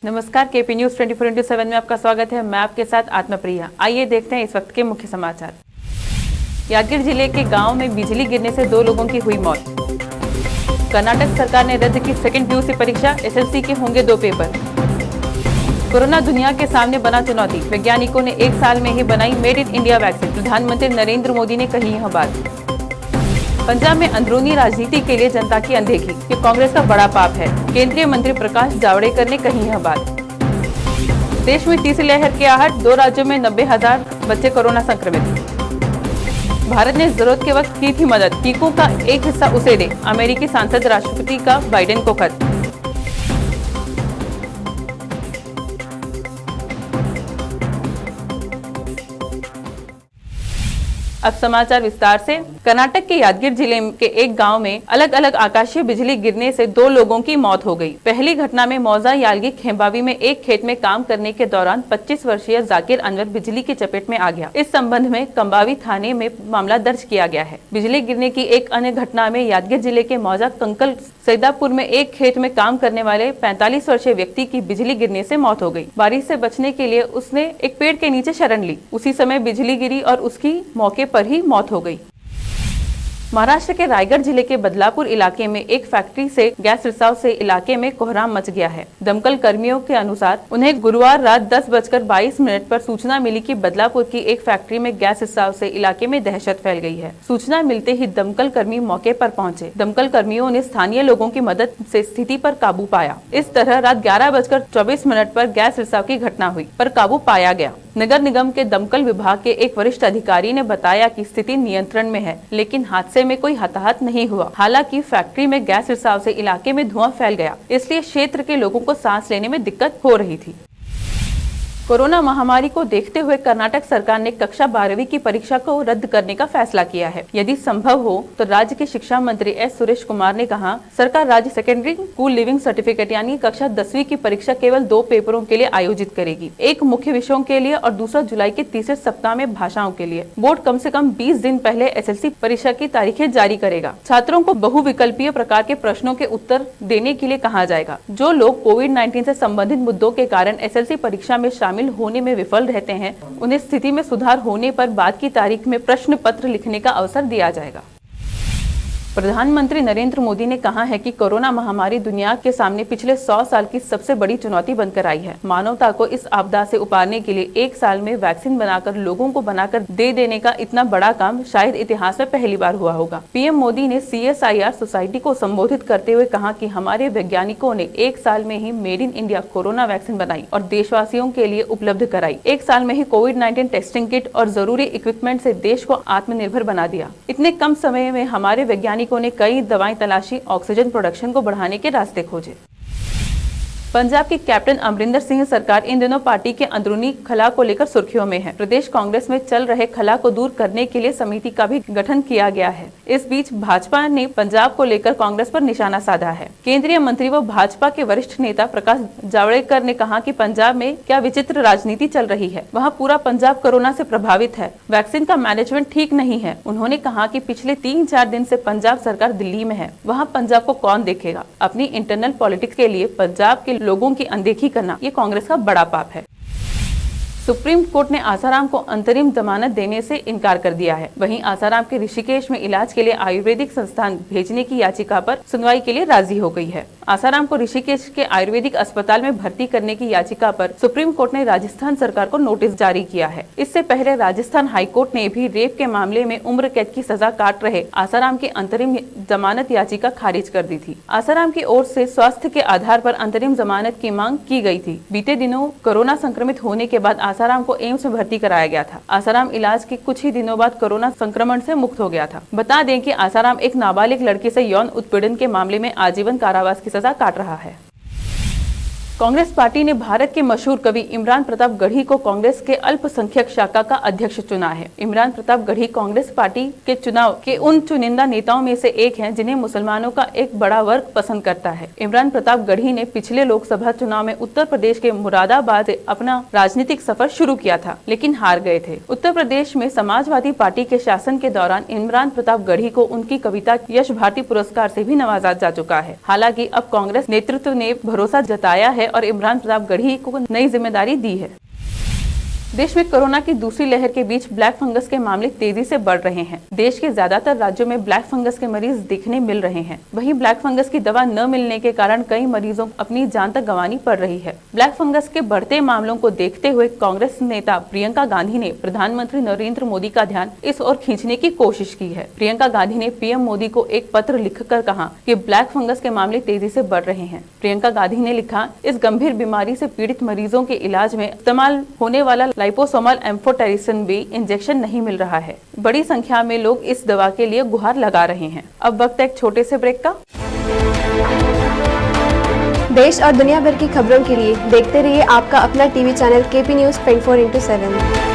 नमस्कार, KP news 24/7 में आपका स्वागत है। मैं आपके साथ आत्मप्रिया। आइए देखते हैं इस वक्त के मुख्य समाचार। यादगीर जिले के गांव में बिजली गिरने से 2 लोगों की हुई मौत। कर्नाटक सरकार ने रद्द की सेकंड पीयूसी परीक्षा, एसएससी के होंगे 2 पेपर। कोरोना दुनिया के सामने बना चुनौती, वैज्ञानिकों ने 1 साल में ही बनाई मेड इन इंडिया वैक्सीन। प्रधानमंत्री नरेंद्र मोदी ने कही यह बात। पंजाब में अंदरूनी राजनीति के लिए जनता की अनदेखी, ये कांग्रेस का बड़ा पाप है। केंद्रीय मंत्री प्रकाश जावड़ेकर ने कही यह बात। देश में तीसरी लहर की आहट, 2 राज्यों में 90,000 बच्चे कोरोना संक्रमित। भारत ने जरूरत के वक्त की थी मदद, टीकों का एक हिस्सा उसे दे, अमेरिकी सांसद राष्ट्रपति का बाइडेन को खत। अब समाचार विस्तार से। कर्नाटक के यादगीर जिले के एक गांव में अलग अलग आकाशीय बिजली गिरने से 2 लोगों की मौत हो गई। पहली घटना में मौजा यालगी खेम्बावी में एक खेत में काम करने के दौरान 25 वर्षीय जाकिर अनवर बिजली की चपेट में आ गया। इस संबंध में कंबावी थाने में मामला दर्ज किया गया है। बिजली गिरने की एक अन्य घटना में यादगीर जिले के मौजा कंकल सैदापुर में एक खेत में काम करने वाले 45 वर्षीय व्यक्ति की बिजली गिरने से मौत हो गई। बारिश से बचने के लिए उसने एक पेड़ के नीचे शरण ली। उसी समय बिजली गिरी और उसकी मौके पर ही मौत हो गई। महाराष्ट्र के रायगढ़ जिले के बदलापुर इलाके में एक फैक्ट्री से गैस रिसाव से इलाके में कोहराम मच गया है। दमकल कर्मियों के अनुसार उन्हें गुरुवार रात 10:22 पर सूचना मिली कि बदलापुर की एक फैक्ट्री में गैस रिसाव से इलाके में दहशत फैल गई है। सूचना मिलते ही दमकल कर्मी मौके पर पहुंचे। दमकल कर्मियों ने स्थानीय लोगों की मदद से स्थिति पर काबू पाया। इस तरह रात 11:24 पर गैस रिसाव की घटना हुई, पर काबू पाया गया। नगर निगम के दमकल विभाग के एक वरिष्ठ अधिकारी ने बताया कि स्थिति नियंत्रण में है, लेकिन हादसे में कोई हताहत नहीं हुआ। हालांकि फैक्ट्री में गैस रिसाव से इलाके में धुआं फैल गया, इसलिए क्षेत्र के लोगों को सांस लेने में दिक्कत हो रही थी। कोरोना महामारी को देखते हुए कर्नाटक सरकार ने कक्षा 12वीं की परीक्षा को रद्द करने का फैसला किया है। यदि संभव हो तो राज्य के शिक्षा मंत्री एस सुरेश कुमार ने कहा, सरकार राज्य सेकेंडरी स्कूल लिविंग सर्टिफिकेट यानी कक्षा 10वीं की परीक्षा केवल 2 पेपरों के लिए आयोजित करेगी, एक मुख्य विषयों के लिए और दूसरा जुलाई के तीसरे सप्ताह में भाषाओं के लिए। बोर्ड कम से कम 20 दिन पहले एसएससी परीक्षा की तारीखें जारी करेगा। छात्रों को बहुविकल्पीय प्रकार के प्रश्नों के उत्तर देने के लिए कहा जाएगा। जो लोग कोविड-19 से संबंधित मुद्दों के कारण एसएससी परीक्षा में शामिल होने में विफल रहते हैं, उन्हें स्थिति में सुधार होने पर बाद की तारीख में प्रश्न पत्र लिखने का अवसर दिया जाएगा। प्रधानमंत्री नरेंद्र मोदी ने कहा है कि कोरोना महामारी दुनिया के सामने पिछले 100 साल की सबसे बड़ी चुनौती बनकर आई है। मानवता को इस आपदा से उबारने के लिए 1 साल में वैक्सीन बनाकर लोगों को बनाकर दे देने का इतना बड़ा काम शायद इतिहास में पहली बार हुआ होगा। पीएम मोदी ने CSIR सोसाइटी को संबोधित करते हुए कहा कि हमारे वैज्ञानिकों ने 1 साल में he made in India corona vaccine बनाई और देशवासियों के लिए उपलब्ध कराई। 1 साल में ही कोविड-19 टेस्टिंग किट और जरूरी इक्विपमेंट से देश को आत्मनिर्भर बना दिया। इतने कम समय में हमारे वैज्ञानिकों ने कई दवाएं तलाशी, ऑक्सीजन प्रोडक्शन को बढ़ाने के रास्ते खोजे। पंजाब की कैप्टन अमरिंदर सिंह सरकार इन दिनों पार्टी के अंदरूनी खला को लेकर सुर्खियों में है। प्रदेश कांग्रेस में चल रहे खला को दूर करने के लिए समिति का भी गठन किया गया है। इस बीच भाजपा ने पंजाब को लेकर कांग्रेस पर निशाना साधा है। केंद्रीय मंत्री व भाजपा के वरिष्ठ नेता प्रकाश जावड़ेकर ने कहा कि पंजाब में क्या विचित्र राजनीति चल रही है। वहाँ पूरा पंजाब कोरोना से प्रभावित है, वैक्सीन का मैनेजमेंट ठीक नहीं है। उन्होंने कहा कि पिछले 3-4 दिन से पंजाब सरकार दिल्ली में है, वहाँ पंजाब को कौन देखेगा। अपनी इंटरनल पॉलिटिक्स के लिए पंजाब के लोगों की अनदेखी करना ये कांग्रेस का बड़ा पाप है। सुप्रीम कोर्ट ने आसाराम को अंतरिम जमानत देने से इनकार कर दिया है। वहीं आसाराम के ऋषिकेश में इलाज के लिए आयुर्वेदिक संस्थान भेजने की याचिका पर सुनवाई के लिए राजी हो गई है। आसाराम को ऋषिकेश के आयुर्वेदिक अस्पताल में भर्ती करने की याचिका पर सुप्रीम कोर्ट ने राजस्थान सरकार को नोटिस जारी किया है। इससे पहले राजस्थान हाईकोर्ट ने भी रेप के मामले में उम्र कैद की सजा काट रहे आसाराम की अंतरिम जमानत याचिका खारिज कर दी थी। आसाराम की ओर से स्वास्थ्य के आधार पर अंतरिम जमानत की मांग की गई थी। बीते दिनों कोरोना संक्रमित होने के बाद आसाराम को एम्स में भर्ती कराया गया था। आसाराम इलाज के कुछ ही दिनों बाद कोरोना संक्रमण से मुक्त हो गया था। बता दें कि आसाराम एक नाबालिग लड़की से यौन उत्पीड़न के मामले में आजीवन कारावास की सजा काट रहा है। कांग्रेस पार्टी ने भारत के मशहूर कवि इमरान प्रताप गढ़ी को कांग्रेस के अल्पसंख्यक शाखा का अध्यक्ष चुना है। इमरान प्रताप गढ़ी कांग्रेस पार्टी के चुनाव के उन चुनिंदा नेताओं में से एक हैं जिन्हें मुसलमानों का एक बड़ा वर्ग पसंद करता है। इमरान प्रताप गढ़ी ने पिछले लोकसभा चुनाव में उत्तर प्रदेश के मुरादाबाद से अपना राजनीतिक सफर शुरू किया था, लेकिन हार गए थे। उत्तर प्रदेश में समाजवादी पार्टी के शासन के दौरान इमरान प्रताप गढ़ी को उनकी कविता यश भारती पुरस्कार से भी नवाजा जा चुका है। हालांकि अब कांग्रेस नेतृत्व ने भरोसा जताया है है और इमरान प्रताप गढ़ी को नई जिम्मेदारी दी है। देश में कोरोना की दूसरी लहर के बीच ब्लैक फंगस के मामले तेजी से बढ़ रहे हैं। देश के ज्यादातर राज्यों में ब्लैक फंगस के मरीज देखने मिल रहे हैं। वहीं ब्लैक फंगस की दवा न मिलने के कारण कई मरीजों को अपनी जान तक गंवानी पड़ रही है। ब्लैक फंगस के बढ़ते मामलों को देखते हुए कांग्रेस नेता प्रियंका गांधी ने प्रधानमंत्री नरेंद्र मोदी का ध्यान इस ओर खींचने की कोशिश की है। प्रियंका गांधी ने पीएम मोदी को एक पत्र लिखकर कहा कि ब्लैक फंगस के मामले तेजी से बढ़ रहे हैं। प्रियंका गांधी ने लिखा, इस गंभीर बीमारी से पीड़ित मरीजों के इलाज में इस्तेमाल होने वाला लाइपोसोमल एम्फोटेरिसिन बी इंजेक्शन नहीं मिल रहा है। बड़ी संख्या में लोग इस दवा के लिए गुहार लगा रहे हैं। अब वक्त है एक छोटे से ब्रेक का। देश और दुनिया भर की खबरों के लिए देखते रहिए आपका अपना TV channel KP news 24/7।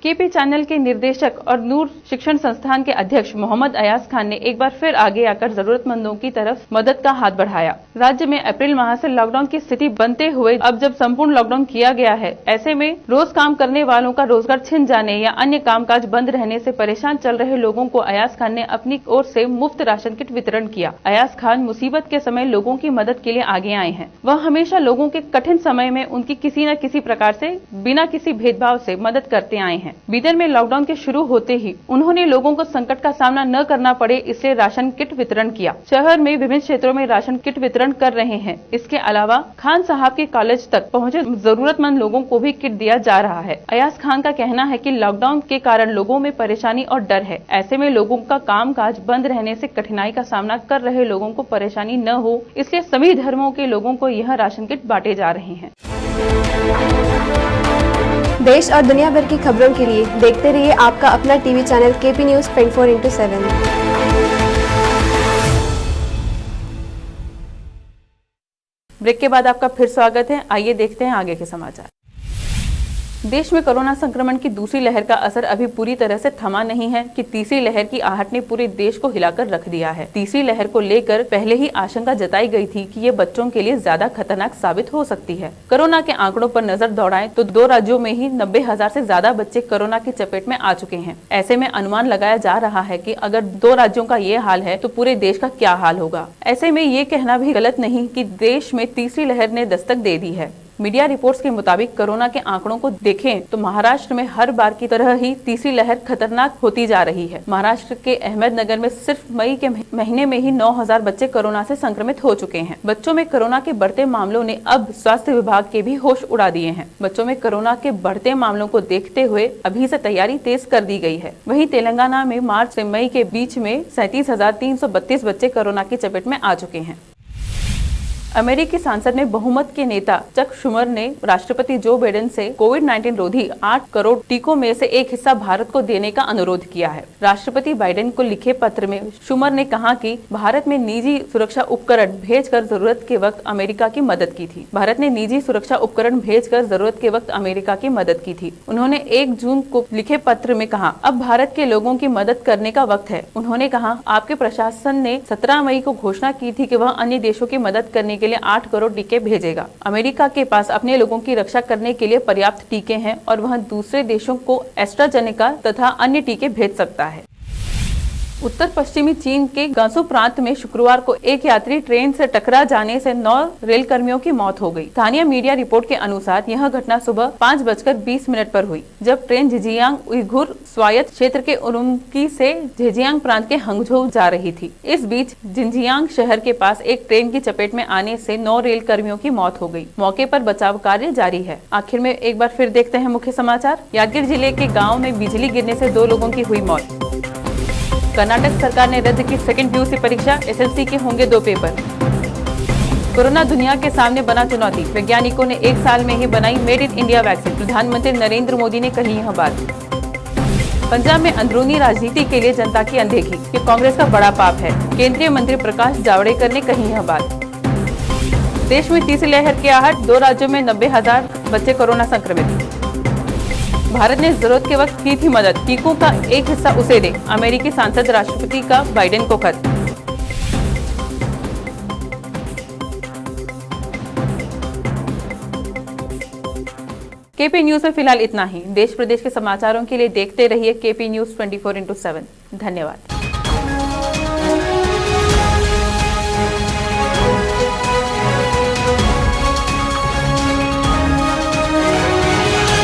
KP channel के निर्देशक और नूर शिक्षण संस्थान के अध्यक्ष मोहम्मद अयाज खान ने एक बार फिर आगे आकर जरूरतमंदों की तरफ मदद का हाथ बढ़ाया। राज्य में अप्रैल माह से लॉकडाउन की स्थिति बनते हुए अब जब संपूर्ण लॉकडाउन किया गया है, ऐसे में रोज काम करने वालों का रोजगार छिन जाने या अन्य कामकाज बंद रहने से परेशान चल रहे लोगों को अयाज खान ने अपनी ओर से मुफ्त राशन किट वितरण किया। अयाज खान मुसीबत के समय लोगों की मदद के लिए आगे आए हैं। वह हमेशा लोगों के कठिन समय में उनकी किसी न किसी प्रकार से बिना किसी भेदभाव से मदद करते आए हैं। बीदर में लॉकडाउन के शुरू होते ही उन्होंने लोगों को संकट का सामना न करना पड़े, इसलिए राशन किट वितरण किया। शहर में विभिन्न क्षेत्रों में राशन किट वितरण कर रहे हैं। इसके अलावा खान साहब के कॉलेज तक पहुंचे जरूरतमंद लोगों को भी किट दिया जा रहा है। अयाज खान का कहना है कि लॉकडाउन के कारण लोगों में परेशानी और डर है। ऐसे में लोगों का कामकाज बंद रहने से कठिनाई का सामना कर रहे लोगों को परेशानी न हो, इसलिए सभी धर्मों के लोगों को यह राशन किट बांटे जा रहे हैं। देश और दुनिया भर की खबरों के लिए देखते रहिए आपका अपना TV channel KP news 24/7। Break के बाद आपका फिर स्वागत है। आइए देखते हैं आगे के समाचार। देश में कोरोना संक्रमण की दूसरी लहर का असर अभी पूरी तरह से थमा नहीं है कि तीसरी लहर की आहट ने पूरे देश को हिलाकर रख दिया है। तीसरी लहर को लेकर पहले ही आशंका जताई गई थी कि ये बच्चों के लिए ज्यादा खतरनाक साबित हो सकती है। कोरोना के आंकड़ों पर नजर दौड़ाएं तो 2 राज्यों में ही 90,000 से ज्यादा बच्चे कोरोना की चपेट में आ चुके हैं। ऐसे में अनुमान लगाया जा रहा है कि अगर 2 राज्यों का ये हाल है तो पूरे देश का क्या हाल होगा। ऐसे में ये कहना भी गलत नहीं कि देश में तीसरी लहर ने दस्तक दे दी है। मीडिया रिपोर्ट्स के मुताबिक कोरोना के आंकड़ों को देखें तो महाराष्ट्र में हर बार की तरह ही तीसरी लहर खतरनाक होती जा रही है। महाराष्ट्र के अहमदनगर में सिर्फ मई के महीने में ही 9,000 बच्चे कोरोना से संक्रमित हो चुके हैं। बच्चों में कोरोना के बढ़ते मामलों ने अब स्वास्थ्य विभाग के भी होश उड़ा दिए हैं। बच्चों में कोरोना के बढ़ते मामलों को देखते हुए अभी से तैयारी तेज कर दी गई है। वहीं तेलंगाना में मार्च से मई के बीच में 37,332 बच्चे कोरोना की चपेट में आ चुके हैं। अमेरिकी संसद में बहुमत के नेता चक शुमर ने राष्ट्रपति जो बाइडेन से कोविड-19 रोधी 8 करोड़ टीकों में से एक हिस्सा भारत को देने का अनुरोध किया है। राष्ट्रपति बाइडेन को लिखे पत्र में शुमर ने कहा कि भारत में निजी सुरक्षा उपकरण भेजकर जरूरत के वक्त अमेरिका की मदद की थी। भारत ने निजी सुरक्षा उपकरण भेजकर जरूरत के वक्त अमेरिका की मदद की थी। उन्होंने 1 जून को लिखे पत्र में कहा, अब भारत के लोगों की मदद करने का वक्त है। उन्होंने कहा, आपके प्रशासन ने 17 मई को घोषणा की थी कि वह अन्य देशों की मदद करने के लिए 8 करोड़ टीके भेजेगा। अमेरिका के पास अपने लोगों की रक्षा करने के लिए पर्याप्त टीके हैं और वह दूसरे देशों को एस्ट्राजेनेका तथा अन्य टीके भेज सकता है। उत्तर पश्चिमी चीन के गांसू प्रांत में शुक्रवार को एक यात्री ट्रेन से टकरा जाने से 9 रेल कर्मियों की मौत हो गई। स्थानीय मीडिया रिपोर्ट के अनुसार यह घटना सुबह 5:20 पर हुई, जब ट्रेन झेजियांग उइघुर स्वायत्त क्षेत्र के उरुमकी से झेजियांग प्रांत के हंगझोउ जा रही थी। इस बीच जिनजियांग शहर के पास एक ट्रेन की चपेट में आने से 9 रेल कर्मियों की मौत हो गई। मौके पर बचाव कार्य जारी है। आखिर में एक बार फिर देखते हैं मुख्य समाचार। यादगीर जिले के गाँव में बिजली गिरने से 2 लोगों की हुई मौत। कर्नाटक सरकार ने रद्द की सेकेंड PUC परीक्षा, एसएससी के होंगे 2 पेपर। कोरोना दुनिया के सामने बना चुनौती, वैज्ञानिकों ने 1 साल में ही बनाई मेड इन इंडिया वैक्सीन, प्रधानमंत्री नरेंद्र मोदी ने कही यह बात। पंजाब में अंदरूनी राजनीति के लिए जनता की अनदेखी, ये कांग्रेस का बड़ा पाप है, केंद्रीय मंत्री प्रकाश जावड़ेकर ने कही यह बात। देश में तीसरी लहर की आहट, 2 राज्यों में 90,000 बच्चे कोरोना संक्रमित। भारत ने जरूरत के वक्त की थी मदद, टीकों का एक हिस्सा उसे दे, अमेरिकी सांसद राष्ट्रपति का बाइडेन को खत। केपी न्यूज में फिलहाल इतना ही। देश प्रदेश के समाचारों के लिए देखते रहिए केपी न्यूज 24/7। धन्यवाद।